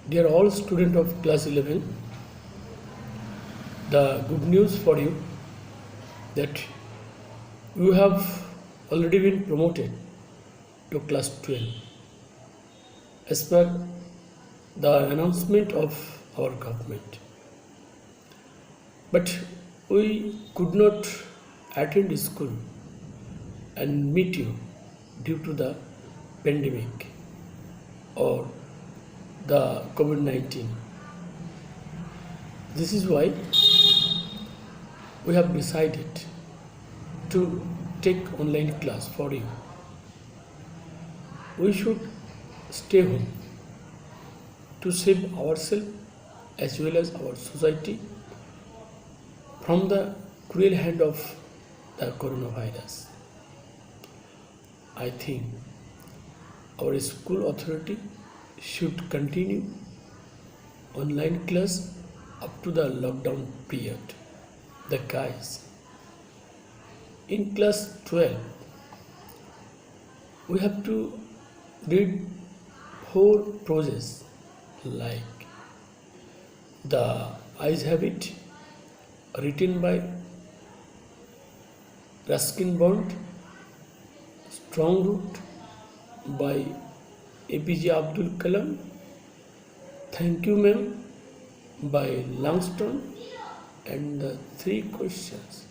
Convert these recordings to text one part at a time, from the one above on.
Dear all students of class 11, the good news for you that you have already been promoted to class 12 as per the announcement of our government. But we could not attend school and meet you due to the pandemic or the COVID-19. This is why we have decided to take online class for you. We should stay home to save ourselves as well as our society from the cruel hand of the coronavirus. I think our school authority should continue online class up to the lockdown period. The guys in class 12, we have to read 4 proses like The Eyes Habit, written by Ruskin Bond, Strong Root by APJ Abdul Kalam, Thank You Ma'am by Langston, and the 3 questions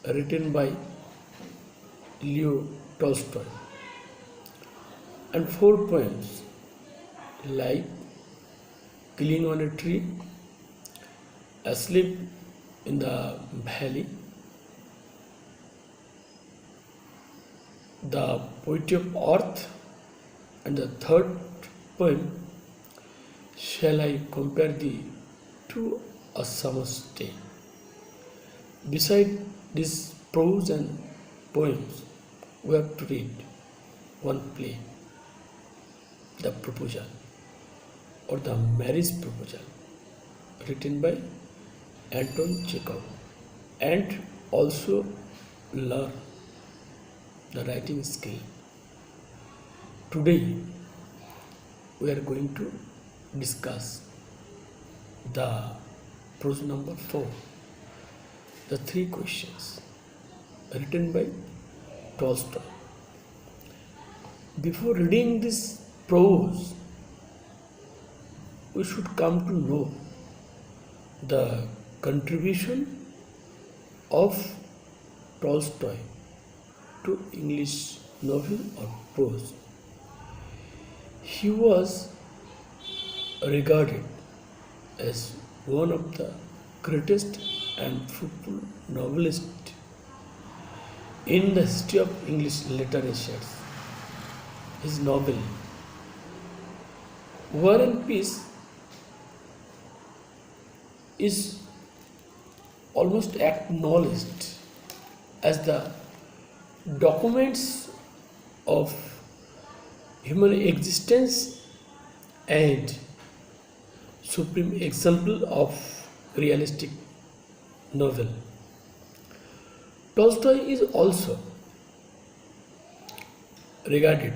written by Leo Tolstoy, and 4 poems like Killing on a Tree, Asleep in the Valley, The Poetry of Earth, and the 3rd poem, Shall I Compare Thee to a Summer's Day. Beside these prose and poems, we have to read one play, The Proposal or The Marriage Proposal, written by Anton Chekhov, and also learn the writing skill. Today we are going to discuss the prose number 4, the 3 questions written by Tolstoy. Before reading this prose, we should come to know the contribution of Tolstoy to English novel or prose. He was regarded as one of the greatest and fruitful novelists in the history of English literature. His novel War and Peace is almost acknowledged as the documents of human existence and supreme example of realistic novel. Tolstoy is also regarded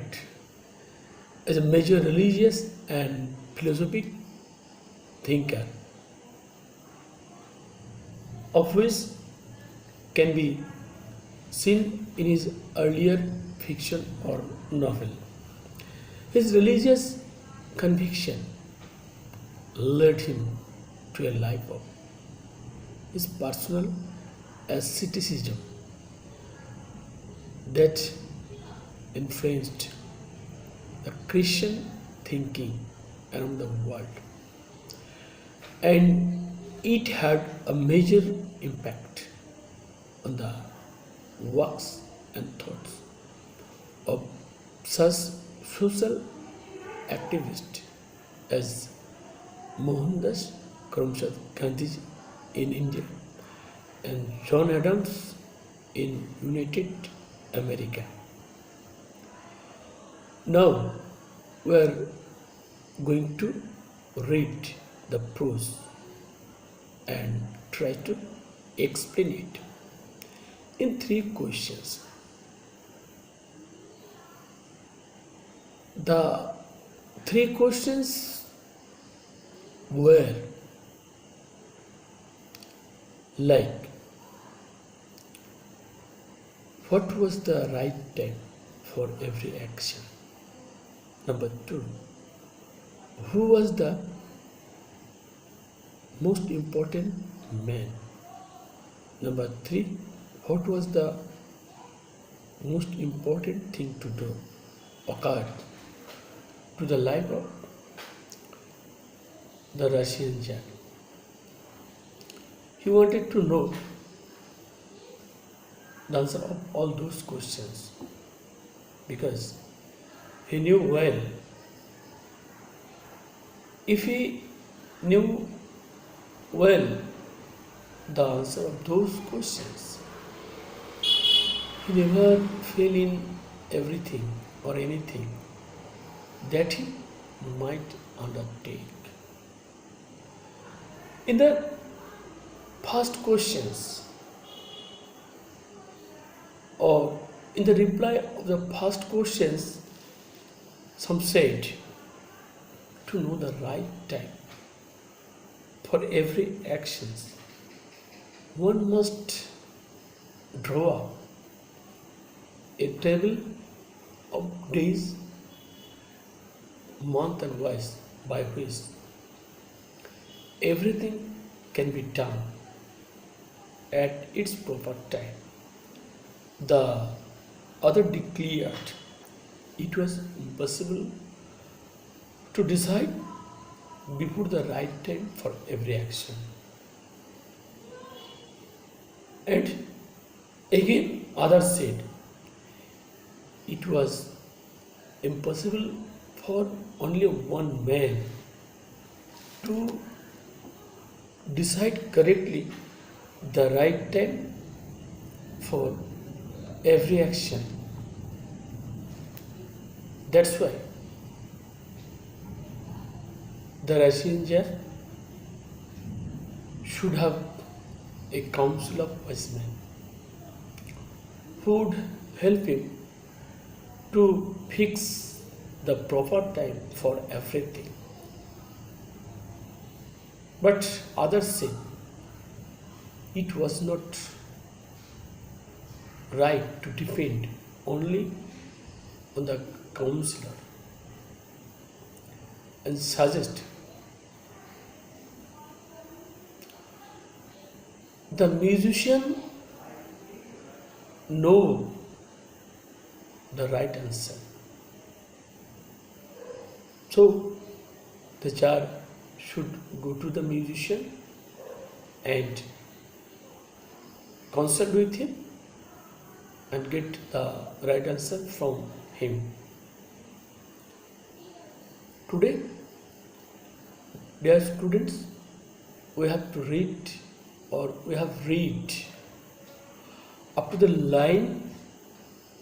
as a major religious and philosophic thinker, of which can be seen in his earlier fiction or novel. His religious conviction led him to a life of his personal asceticism that influenced the Christian thinking around the world, and it had a major impact on the works and thoughts of such social activists as Mohandas Karamchand Gandhi in India and John Adams in United America. Now we are going to read the prose and try to explain it in 3 questions. The 3 questions where, like, what was the right time for every action? Number two, who was the most important man? Number three, what was the most important thing to do occurred to the life of the Russian Tsar? He wanted to know the answer of all those questions because he knew well. If he knew well the answer of those questions, he never fail in everything or anything that he might undertake. In the past questions or in the reply of the past questions, some said to know the right time for every actions, one must draw up a table of days, month and years by which everything can be done at its proper time. The other declared it was impossible to decide before the right time for every action. And again, others said it was impossible for only one man to decide correctly the right time for every action. That's why the Russian Tsar should have a council of wise men who would help him to fix the proper time for everything. But others say it was not right to depend only on the counselor and suggest the musician know the right answer. So the Tsar should go to the musician and consult with him and get the right answer from him. Today, dear students, we have to read or we have read up to the line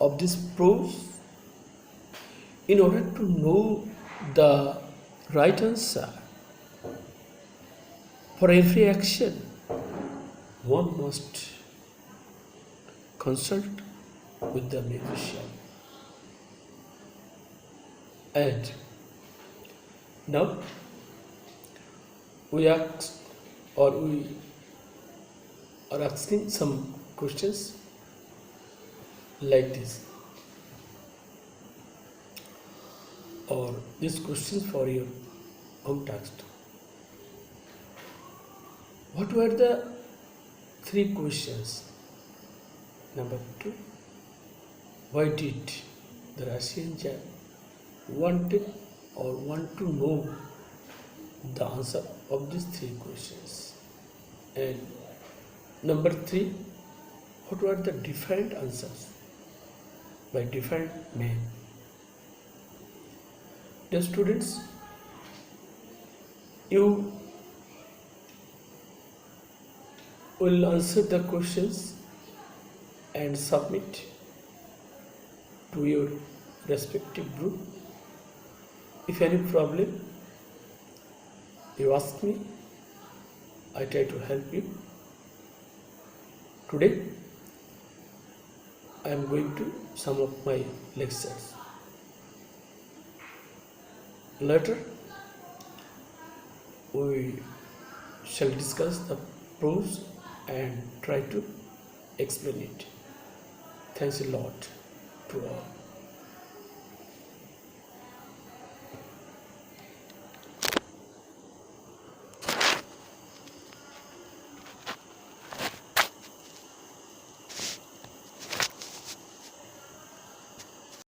of this prose in order to know the right answer. For every action, one must consult with the musician. And now we ask or we are asking some questions like this, or these questions for your home text. What were the three questions? Number two, why did the Russian Tsar wanted or want to know the answer of these three questions? And number three, what were the different answers by different men? Dear students, you will answer the questions and submit to your respective group. If any problem, you ask me, I try to help you. Today, I am going to some of my lectures. Later, we shall discuss the pros and try to explain it. Thanks a lot to all.